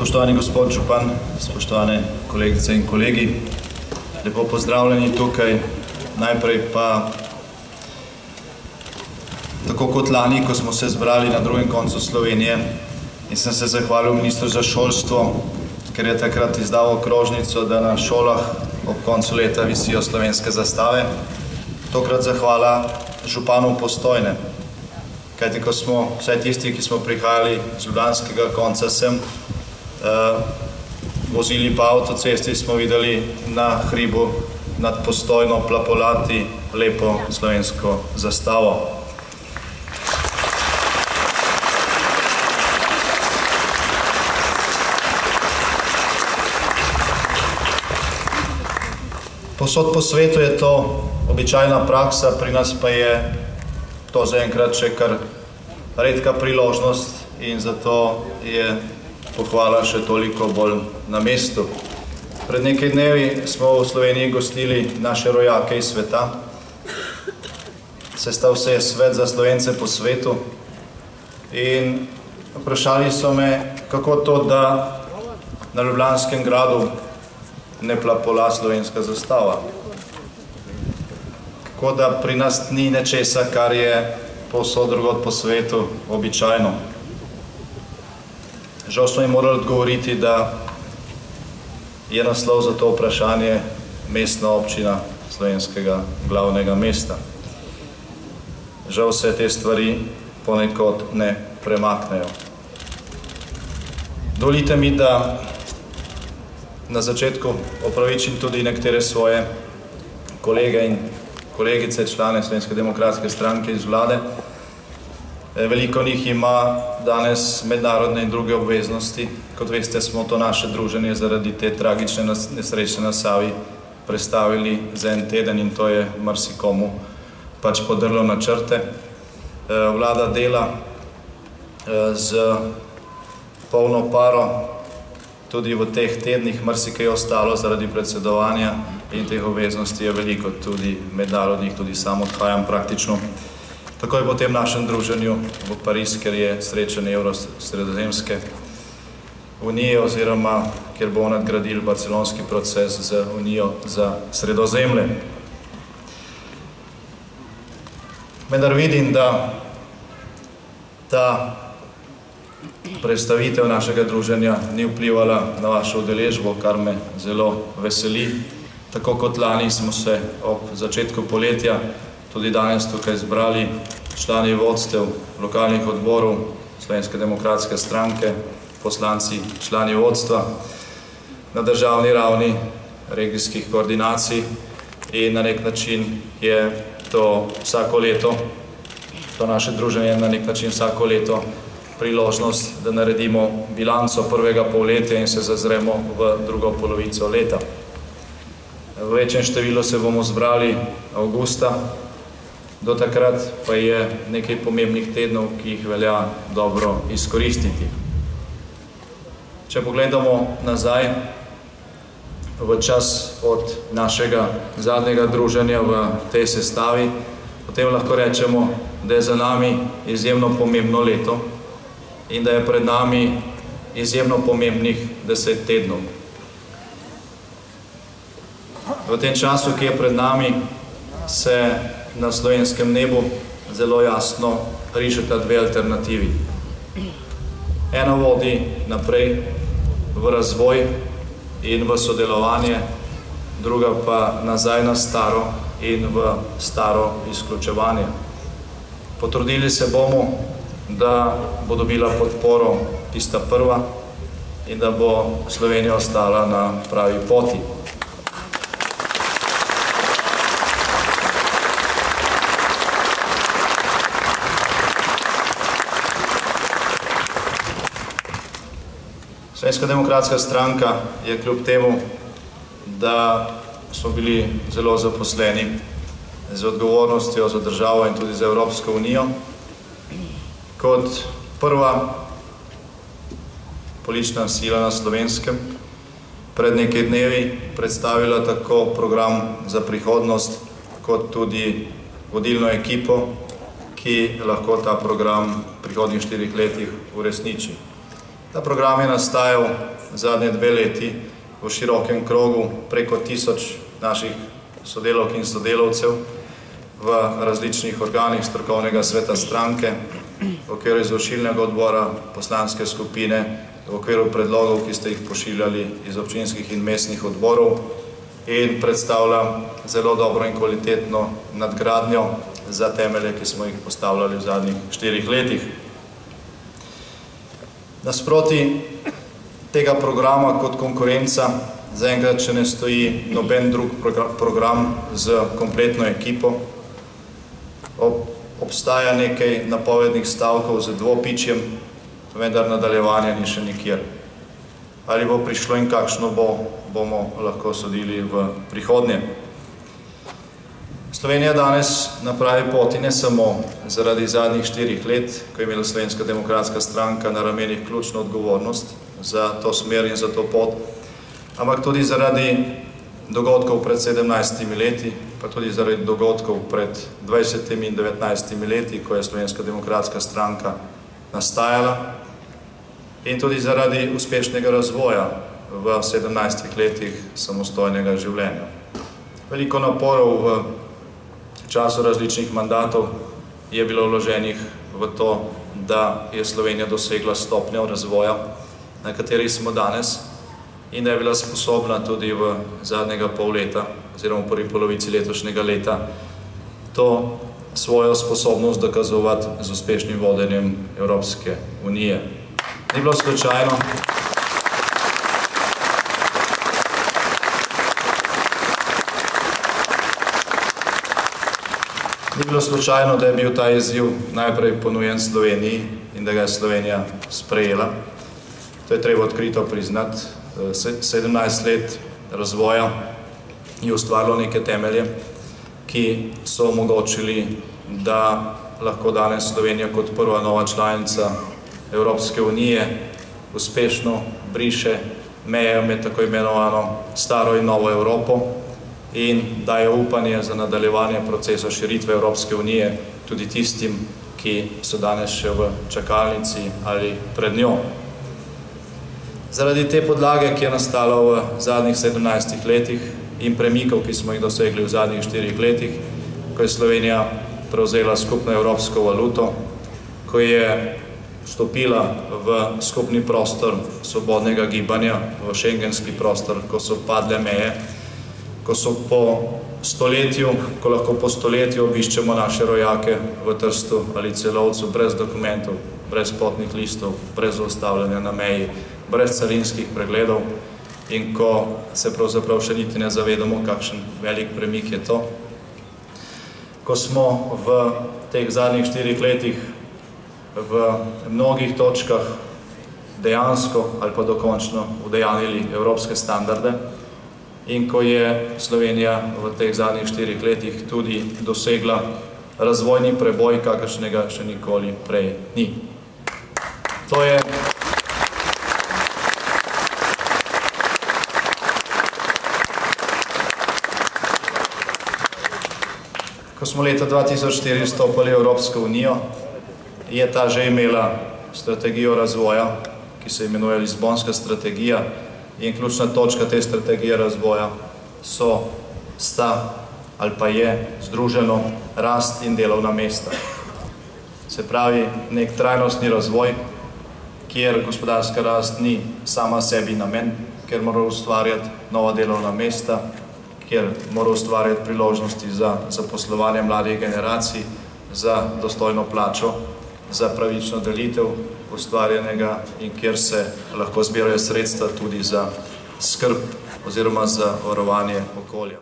Spoštovani gospod župan, spoštovane kolegice in kolegi, lepo pozdravljeni tukaj. Najprej pa, tako kot lani, ko smo se zbrali na drugem koncu Slovenije in sem se zahvalil ministru za šolstvo, ker je takrat izdal okrožnico, da na šolah ob koncu leta visijo slovenske zastave. Tokrat zahvala županu Postojne. Kajti, ko smo, vsaj tisti, ki smo prihajali z ljubljanskega konca sem, vozili pa avtocesti, smo videli na hribu nad Postojno plapolati lepo slovensko zastavo. Povsod po svetu je to običajna praksa, pri nas pa je to zaenkrat še kar redka priložnost in zato je pohvala še toliko bolj na mestu. Pred nekaj dnevi smo v Sloveniji gostili naše rojake iz sveta. Sestal se je svet za Slovence po svetu in vprašali so me, kako to, da na Ljubljanskem gradu ne plapola slovenska zastava. Kako da pri nas ni nečesa, kar je povsod drugod po svetu običajno. Žal smo jim morali odgovoriti, da je naslov za to vprašanje mestna občina slovenskega glavnega mesta. Žal se te stvari ponekod ne premaknejo. Dovolite mi, da na začetku opravičim tudi nekatere svoje kolege in kolegice, člane Slovenske demokratske stranke iz vlade. Veliko njih ima danes mednarodne in druge obveznosti. Kot veste, smo to naše druženje zaradi te tragične nesreče na Savi prestavili za en teden in to je marsikomu pač podrlo načrte. Vlada dela z polno paro, tudi v teh tednih marsikaj ostalo zaradi predsedovanja in teh obveznosti je veliko, tudi mednarodnih, tudi sam odhajam praktično. Takoj po tem našem druženju v Pariz, ker je srečanje Evrosredozemske unije oziroma kjer bo nadgradil barcelonski proces z Unijo za Sredozemlje. Vendar vidim, da ta predstavitev našega druženja ni vplivala na vašo udeležbo, kar me zelo veseli. Tako kot lani smo se ob začetku poletja tudi danes tukaj zbrali člani vodstev lokalnih odborov Slovenske demokratske stranke, poslanci, člani vodstva na državni ravni regijskih koordinacij in na nek način je to vsako leto, to naše druženje na nek način vsako leto priložnost, da naredimo bilanco prvega polletja in se zazremo v drugo polovico leta. V večjem številu se bomo zbrali avgusta, do takrat pa je nekaj pomembnih tednov, ki jih velja dobro izkoristiti. Če pogledamo nazaj v čas od našega zadnjega druženja v tej sestavi, potem lahko rečemo, da je za nami izjemno pomembno leto in da je pred nami izjemno pomembnih 10 tednov. V tem času, ki je pred nami, se na slovenskem nebu zelo jasno rišeta dve alternativi. Ena vodi naprej v razvoj in v sodelovanje, druga pa nazaj na staro in v staro izključevanje. Potrudili se bomo, da bo dobila podporo tista prva in da bo Slovenija ostala na pravi poti. Slovenska demokratska stranka je kljub temu, da smo bili zelo zaposleni z odgovornostjo za državo in tudi za Evropsko unijo, kot prva politična sila na Slovenskem pred nekaj dnevi predstavila tako program za prihodnost, kot tudi vodilno ekipo, ki lahko ta program v prihodnjih 4 letih uresniči. Ta program je nastajal zadnje 2 leti v širokem krogu preko 1000 naših sodelavk in sodelavcev v različnih organih strokovnega sveta stranke, v okviru izvršilnega odbora, poslanske skupine, v okviru predlogov, ki ste jih pošiljali iz občinskih in mestnih odborov, in predstavlja zelo dobro in kvalitetno nadgradnjo za temelje, ki smo jih postavljali v zadnjih 4 letih. Nasproti tega programa kot konkurenca zaenkrat še ne stoji noben drug program z kompletno ekipo. Obstaja nekaj napovednih stavkov z dvopičjem, vendar nadaljevanja ni še nikjer. Ali bo prišlo in kakšno bo, bomo lahko sodili v prihodnje. Slovenija danes na pravi poti ne samo zaradi zadnjih 4 let, ko je imela Slovenska demokratska stranka na ramenih ključno odgovornost za to smer in za to pot, ampak tudi zaradi dogodkov pred 17 leti, pa tudi zaradi dogodkov pred 20 in 19 leti, ko je Slovenska demokratska stranka nastajala, in tudi zaradi uspešnega razvoja v 17 letih samostojnega življenja. Veliko naporov v času različnih mandatov je bilo vloženih v to, da je Slovenija dosegla stopnjo razvoja, na kateri smo danes, in da je bila sposobna tudi v zadnjega pol leta, oziroma v prvi polovici letošnjega leta, to svojo sposobnost dokazovati z uspešnim vodenjem Evropske unije. Ni bilo slučajno, da je bil ta izziv najprej ponujen Sloveniji in da ga je Slovenija sprejela. To je treba odkrito priznati. 17 let razvoja je ustvarilo neke temelje, ki so omogočili, da lahko danes Slovenija kot prva nova članica Evropske unije uspešno briše meje med tako imenovano staro in novo Evropo in daje upanje za nadaljevanje procesa širitve Evropske unije tudi tistim, ki so danes še v čakalnici ali pred njo. Zaradi te podlage, ki je nastala v zadnjih 17 letih in premikov, ki smo jih dosegli v zadnjih 4 letih, ko je Slovenija prevzela skupno evropsko valuto, ko je vstopila v skupni prostor svobodnega gibanja, v šengenski prostor, ko so padle meje, ko lahko po stoletju obiščemo naše rojake v Trstu ali Celovcu brez dokumentov, brez potnih listov, brez zaustavljanja na meji, brez carinskih pregledov, in ko se pravzaprav še niti ne zavedamo, kakšen velik premik je to. Ko smo v teh zadnjih 4 letih v mnogih točkah dejansko ali pa dokončno udejanjili evropske standarde, in ko je Slovenija v teh zadnjih 4 letih tudi dosegla razvojni preboj, kakršnega še nikoli prej ni. To je Ko smo leta 2004 vstopili v Evropsko unijo, je ta že imela strategijo razvoja, ki se imenuje Lizbonska strategija, in ključna točka te strategije razvoja sta ali pa je združeno rast in delovna mesta. Se pravi, nek trajnostni razvoj, kjer gospodarska rast ni sama sebi namen, kjer mora ustvarjati nova delovna mesta, kjer mora ustvarjati priložnosti za zaposlovanje mladih generacij, za dostojno plačo, za pravično delitev ustvarjenega in kjer se lahko zbirajo sredstva tudi za skrb oziroma za varovanje okolja.